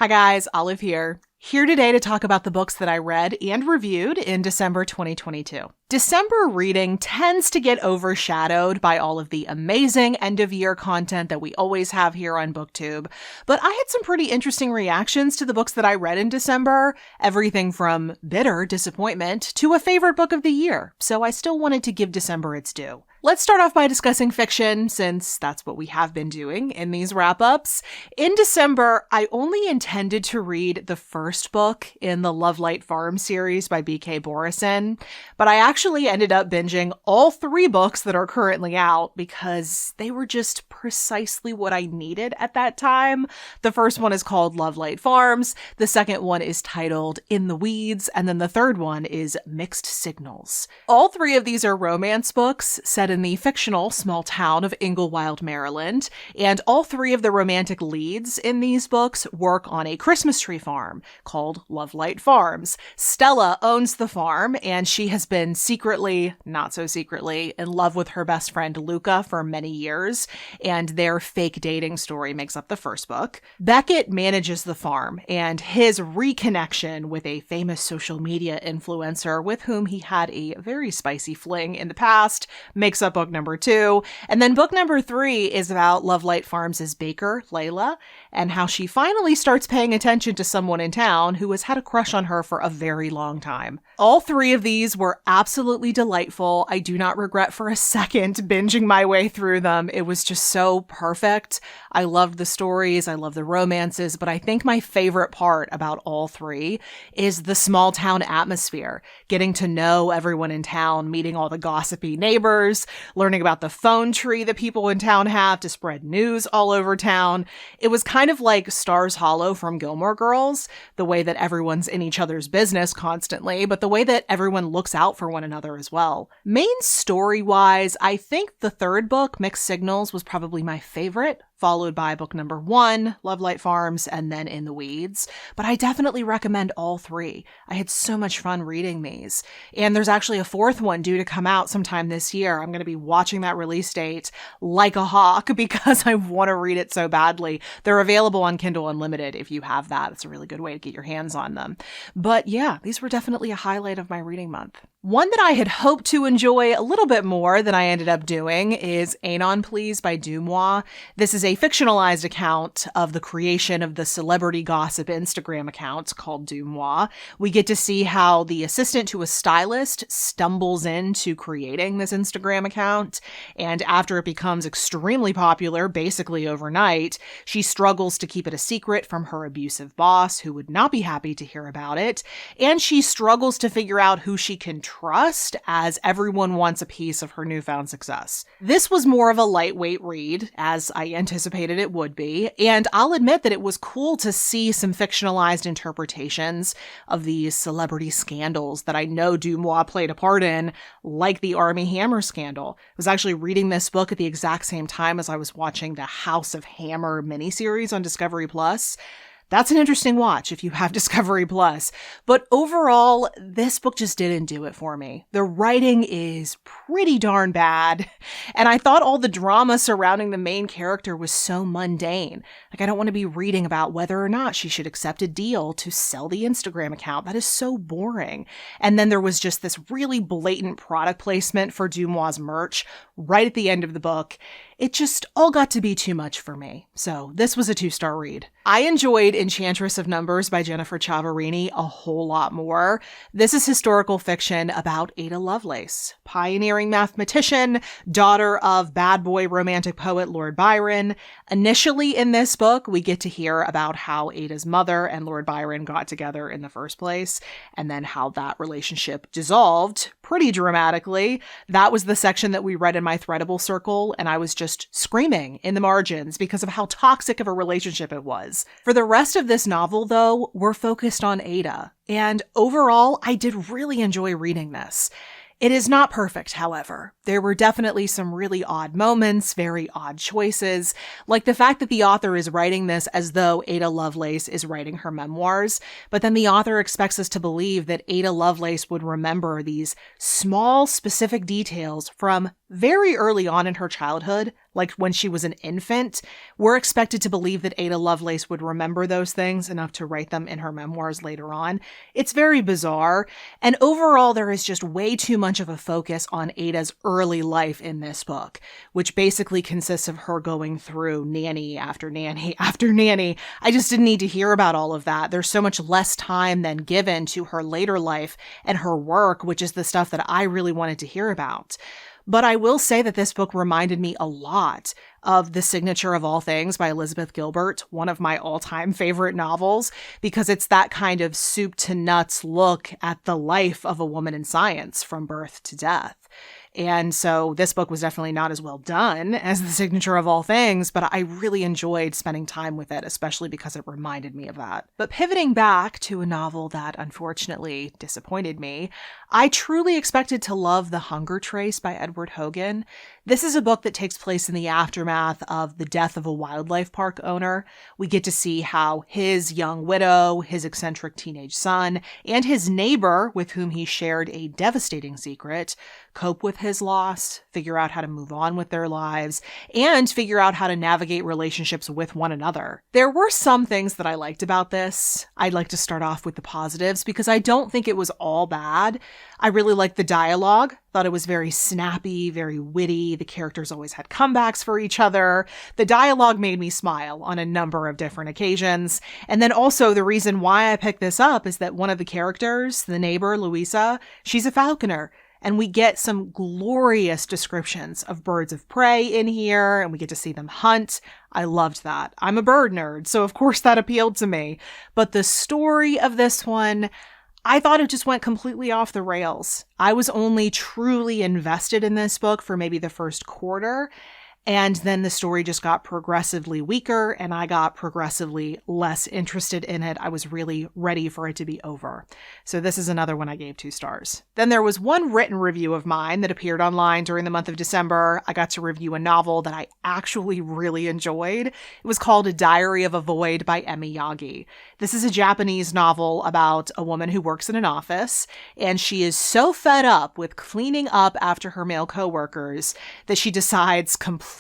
Hi guys, Olive here. Here today to talk about the books that I read and reviewed in December 2022. December reading tends to get overshadowed by all of the amazing end-of-year content that we always have here on BookTube, but I had some pretty interesting reactions to the books that I read in December, everything from bitter disappointment to a favorite book of the year, so I still wanted to give December its due. Let's start off by discussing fiction, since that's what we have been doing in these wrap-ups. In December, I only intended to read the first book in the Lovelight Farm series by B.K. Borison, but I actually ended up binging all 3 books that are currently out because they were just precisely what I needed at that time. The first one is called Lovelight Farms, the second one is titled In the Weeds, and then the third one is Mixed Signals. All 3 of these are romance books set in the fictional small town of Inglewild, Maryland, and all 3 of the romantic leads in these books work on a Christmas tree farm called Lovelight Farms. Stella owns the farm, and she has been secretly, not so secretly, in love with her best friend Luca for many years, and their fake dating story makes up the first book. Beckett manages the farm, and his reconnection with a famous social media influencer with whom he had a very spicy fling in the past makes up book number 2. And then book number 3 is about Lovelight Farms' baker, Layla, and how she finally starts paying attention to someone in town who has had a crush on her for a very long time. All 3 of these were absolutely delightful. I do not regret for a second binging my way through them. It was just so perfect. I loved the stories, I love the romances, but I think my favorite part about all 3 is the small town atmosphere. Getting to know everyone in town, meeting all the gossipy neighbors, learning about the phone tree that people in town have to spread news all over town. It was kind of like Stars Hollow from Gilmore Girls, the way that everyone's in each other's business constantly, but the way that everyone looks out for one another as well. Main story-wise, I think the third book, Mixed Signals, was probably my favorite, followed by book number 1, Lovelight Farms, and then In the Weeds. But I definitely recommend all 3. I had so much fun reading these. And there's actually a 4th one due to come out sometime this year. I'm going to be watching that release date like a hawk because I want to read it so badly. They're available on Kindle Unlimited if you have that. It's a really good way to get your hands on them. But yeah, these were definitely a highlight of my reading month. One that I had hoped to enjoy a little bit more than I ended up doing is Anon Please by DeuxMoi. This is a fictionalized account of the creation of the celebrity gossip Instagram account called DeuxMoi. We get to see how the assistant to a stylist stumbles into creating this Instagram account, and after it becomes extremely popular, basically overnight, she struggles to keep it a secret from her abusive boss, who would not be happy to hear about it, and she struggles to figure out who she can trust, as everyone wants a piece of her newfound success. This was more of a lightweight read, as I anticipated it would be, and I'll admit that it was cool to see some fictionalized interpretations of these celebrity scandals that I know DeuxMoi played a part in, like the Armie Hammer scandal. I was actually reading this book at the exact same time as I was watching the House of Hammer miniseries on Discovery Plus. That's an interesting watch if you have Discovery Plus. But overall, this book just didn't do it for me. The writing is pretty darn bad, and I thought all the drama surrounding the main character was so mundane. Like, I don't want to be reading about whether or not she should accept a deal to sell the Instagram account. That is so boring. And then there was just this really blatant product placement for DeuxMoi's merch right at the end of the book. It just all got to be too much for me. So this was a 2-star read. I enjoyed Enchantress of Numbers by Jennifer Ciavarini a whole lot more. This is historical fiction about Ada Lovelace, pioneering mathematician, daughter of bad boy romantic poet Lord Byron. Initially in this book, we get to hear about how Ada's mother and Lord Byron got together in the first place, and then how that relationship dissolved pretty dramatically. That was the section that we read in my Threadable circle, and I was just screaming in the margins because of how toxic of a relationship it was. For the rest of this novel, though, we're focused on Ada, and overall, I did really enjoy reading this. It is not perfect, however. There were definitely some really odd moments, very odd choices, like the fact that the author is writing this as though Ada Lovelace is writing her memoirs, but then the author expects us to believe that Ada Lovelace would remember these small, specific details from very early on in her childhood, like when she was an infant. We're expected to believe that Ada Lovelace would remember those things enough to write them in her memoirs later on. It's very bizarre, and overall there is just way too much of a focus on Ada's early life in this book, which basically consists of her going through nanny after nanny after nanny. I just didn't need to hear about all of that. There's so much less time than given to her later life and her work, which is the stuff that I really wanted to hear about. But I will say that this book reminded me a lot of The Signature of All Things by Elizabeth Gilbert, one of my all-time favorite novels, because it's that kind of soup to nuts look at the life of a woman in science from birth to death. And so this book was definitely not as well done as The Signature of All Things, but I really enjoyed spending time with it, especially because it reminded me of that. But pivoting back to a novel that unfortunately disappointed me, I truly expected to love The Hunger Trace by Edward Hogan. This is a book that takes place in the aftermath of the death of a wildlife park owner. We get to see how his young widow, his eccentric teenage son, and his neighbor, with whom he shared a devastating secret, cope with his loss, figure out how to move on with their lives, and figure out how to navigate relationships with one another. There were some things that I liked about this. I'd like to start off with the positives because I don't think it was all bad. I really liked the dialogue. Thought it was very snappy, very witty. The characters always had comebacks for each other. The dialogue made me smile on a number of different occasions. And then also the reason why I picked this up is that one of the characters, the neighbor, Louisa, she's a falconer. And we get some glorious descriptions of birds of prey in here, and we get to see them hunt. I loved that. I'm a bird nerd, so of course that appealed to me. But the story of this one, I thought it just went completely off the rails. I was only truly invested in this book for maybe the first quarter, and then the story just got progressively weaker, and I got progressively less interested in it. I was really ready for it to be over. So this is another one I gave 2 stars. Then there was one written review of mine that appeared online during the month of December. I got to review a novel that I actually really enjoyed. It was called A Diary of a Void by Emi Yagi. This is a Japanese novel about a woman who works in an office, and she is so fed up with cleaning up after her male coworkers that she decides completely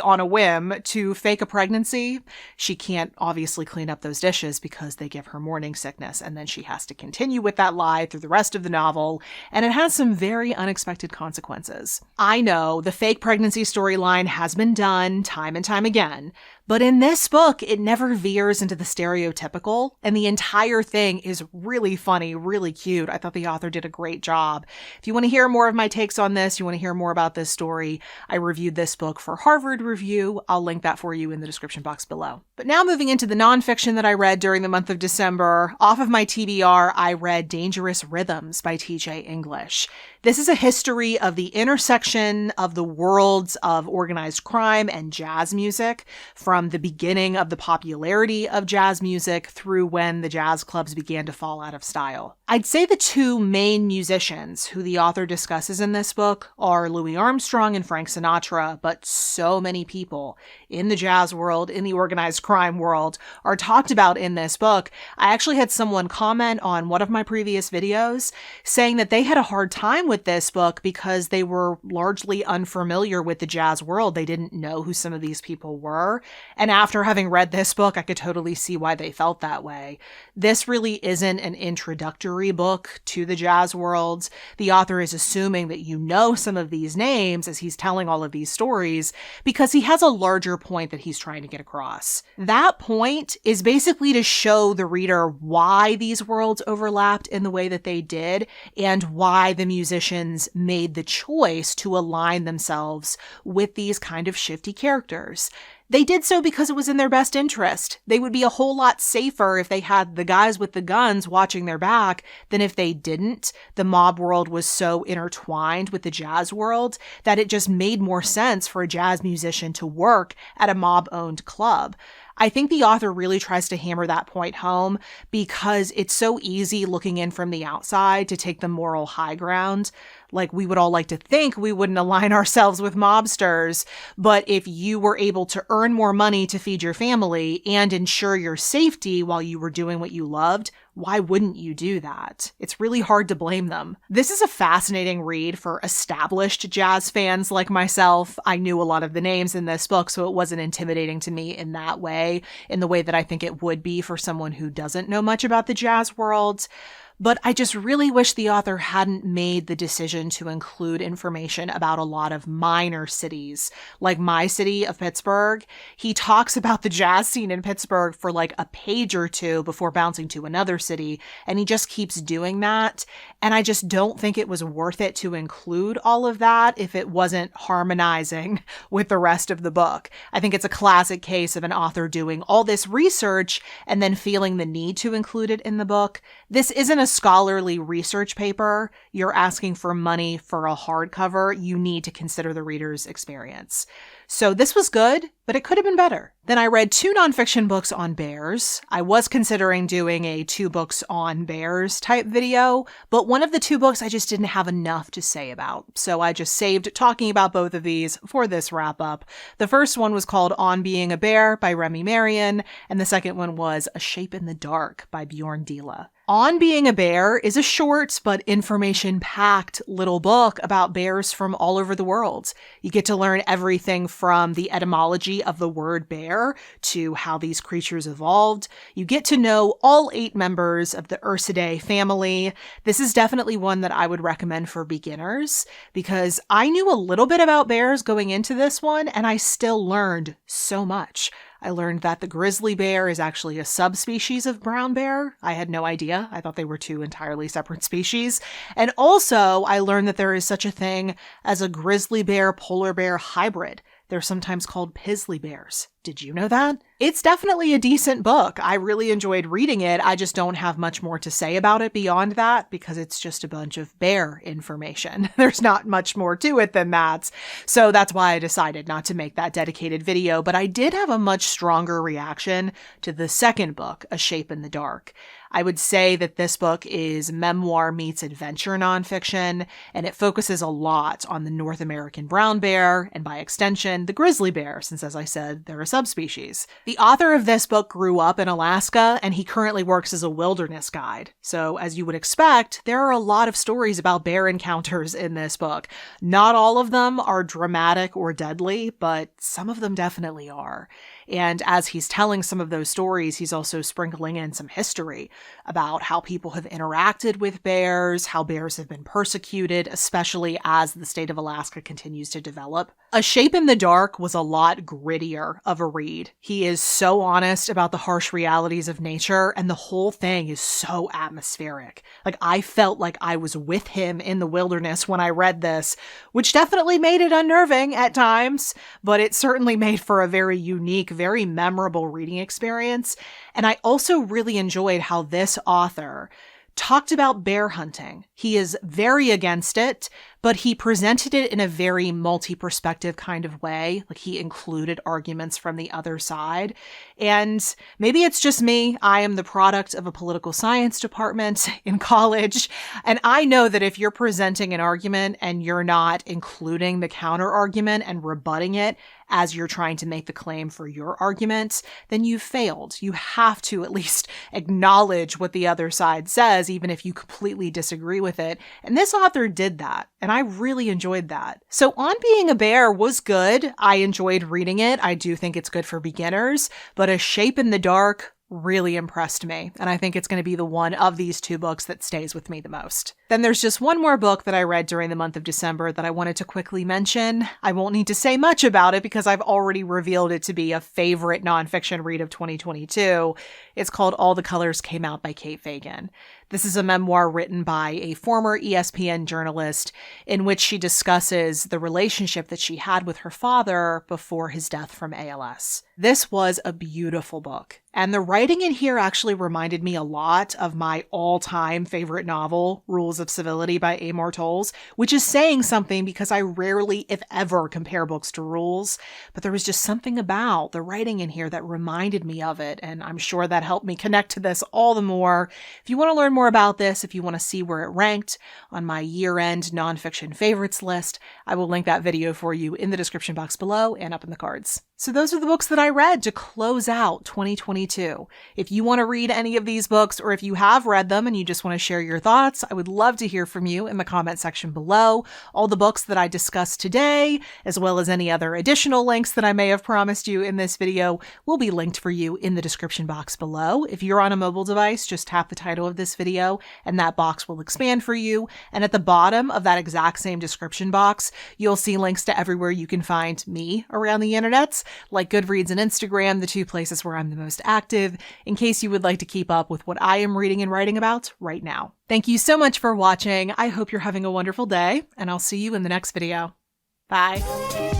on a whim to fake a pregnancy. She can't obviously clean up those dishes because they give her morning sickness, and then she has to continue with that lie through the rest of the novel, and it has some very unexpected consequences. I know the fake pregnancy storyline has been done time and time again, but in this book, it never veers into the stereotypical, and the entire thing is really funny, really cute. I thought the author did a great job. If you want to hear more of my takes on this, you want to hear more about this story, I reviewed this book for Harvard Review. I'll link that for you in the description box below. But now moving into the nonfiction that I read during the month of December, off of my TBR, I read Dangerous Rhythms by T.J. English. This is a history of the intersection of the worlds of organized crime and jazz music, from the beginning of the popularity of jazz music through when the jazz clubs began to fall out of style. I'd say the 2 main musicians who the author discusses in this book are Louis Armstrong and Frank Sinatra, but so many people in the jazz world, in the organized crime world, are talked about in this book. I actually had someone comment on one of my previous videos saying that they had a hard time with this book because they were largely unfamiliar with the jazz world. They didn't know who some of these people were. And after having read this book, I could totally see why they felt that way. This really isn't an introductory book to the jazz world. The author is assuming that you know some of these names as he's telling all of these stories because he has a larger point that he's trying to get across. That point is basically to show the reader why these worlds overlapped in the way that they did and why the musicians made the choice to align themselves with these kind of shifty characters. They did so because it was in their best interest. They would be a whole lot safer if they had the guys with the guns watching their back than if they didn't. The mob world was so intertwined with the jazz world that it just made more sense for a jazz musician to work at a mob-owned club. I think the author really tries to hammer that point home because it's so easy looking in from the outside to take the moral high ground. Like, we would all like to think we wouldn't align ourselves with mobsters, but if you were able to earn more money to feed your family and ensure your safety while you were doing what you loved, why wouldn't you do that? It's really hard to blame them. This is a fascinating read for established jazz fans like myself. I knew a lot of the names in this book, so it wasn't intimidating to me in that way, in the way that I think it would be for someone who doesn't know much about the jazz world. But I just really wish the author hadn't made the decision to include information about a lot of minor cities, like my city of Pittsburgh. He talks about the jazz scene in Pittsburgh for like a page or two before bouncing to another city, and he just keeps doing that. And I just don't think it was worth it to include all of that if it wasn't harmonizing with the rest of the book. I think it's a classic case of an author doing all this research and then feeling the need to include it in the book. This isn't a scholarly research paper. You're asking for money for a hardcover. You need to consider the reader's experience. So this was good, but it could have been better. Then I read 2 nonfiction books on bears. I was considering doing a 2 books on bears type video, but one of the 2 books I just didn't have enough to say about. So I just saved talking about both of these for this wrap up. The first one was called On Being a Bear by Remy Marion, and the second one was A Shape in the Dark by Bjorn Dila. On Being a Bear is a short but information-packed little book about bears from all over the world. You get to learn everything from the etymology of the word bear to how these creatures evolved. You get to know all 8 members of the Ursidae family. This is definitely one that I would recommend for beginners because I knew a little bit about bears going into this one, and I still learned so much. I learned that the grizzly bear is actually a subspecies of brown bear. I had no idea. I thought they were 2 entirely separate species. And also, I learned that there is such a thing as a grizzly bear polar bear hybrid. They're sometimes called Pizzly bears. Did you know that? It's definitely a decent book. I really enjoyed reading it. I just don't have much more to say about it beyond that because it's just a bunch of bear information. There's not much more to it than that. So that's why I decided not to make that dedicated video, but I did have a much stronger reaction to the second book, A Shape in the Dark. I would say that this book is memoir meets adventure nonfiction, and it focuses a lot on the North American brown bear, and by extension, the grizzly bear, since as I said, they're a subspecies. The author of this book grew up in Alaska, and he currently works as a wilderness guide. So as you would expect, there are a lot of stories about bear encounters in this book. Not all of them are dramatic or deadly, but some of them definitely are. And as he's telling some of those stories, he's also sprinkling in some history about how people have interacted with bears, how bears have been persecuted, especially as the state of Alaska continues to develop. A Shape in the Dark was a lot grittier of a read. He is so honest about the harsh realities of nature, and the whole thing is so atmospheric. Like, I felt like I was with him in the wilderness when I read this, which definitely made it unnerving at times, but it certainly made for a very unique, very memorable reading experience. And I also really enjoyed how this author talked about bear hunting. He is very against it, but he presented it in a very multi-perspective kind of way. Like, he included arguments from the other side. And maybe it's just me. I am the product of a political science department in college. And I know that if you're presenting an argument and you're not including the counter argument and rebutting it as you're trying to make the claim for your argument, then you've failed. You have to at least acknowledge what the other side says, even if you completely disagree with it. And this author did that. And I really enjoyed that. So On Being a Bear was good. I enjoyed reading it. I do think it's good for beginners, but A Shape in the Dark really impressed me. And I think it's going to be the one of these 2 books that stays with me the most. Then there's just one more book that I read during the month of December that I wanted to quickly mention. I won't need to say much about it because I've already revealed it to be a favorite nonfiction read of 2022. It's called All the Colors Came Out by Kate Fagan. This is a memoir written by a former ESPN journalist in which she discusses the relationship that she had with her father before his death from ALS. This was a beautiful book, and the writing in here actually reminded me a lot of my all-time favorite novel, Rules of Civility by Amor Towles, which is saying something because I rarely, if ever, compare books to Rules, but there was just something about the writing in here that reminded me of it, and I'm sure that helped me connect to this all the more. If you want to learn more more about this, if you want to see where it ranked on my year-end nonfiction favorites list, I will link that video for you in the description box below and up in the cards. So those are the books that I read to close out 2022. If you want to read any of these books, or if you have read them and you just want to share your thoughts, I would love to hear from you in the comment section below. All the books that I discussed today, as well as any other additional links that I may have promised you in this video, will be linked for you in the description box below. If you're on a mobile device, just tap the title of this video and that box will expand for you. And at the bottom of that exact same description box, you'll see links to everywhere you can find me around the internet, like Goodreads and Instagram, the two places where I'm the most active, in case you would like to keep up with what I am reading and writing about right now. Thank you so much for watching. I hope you're having a wonderful day, and I'll see you in the next video. Bye.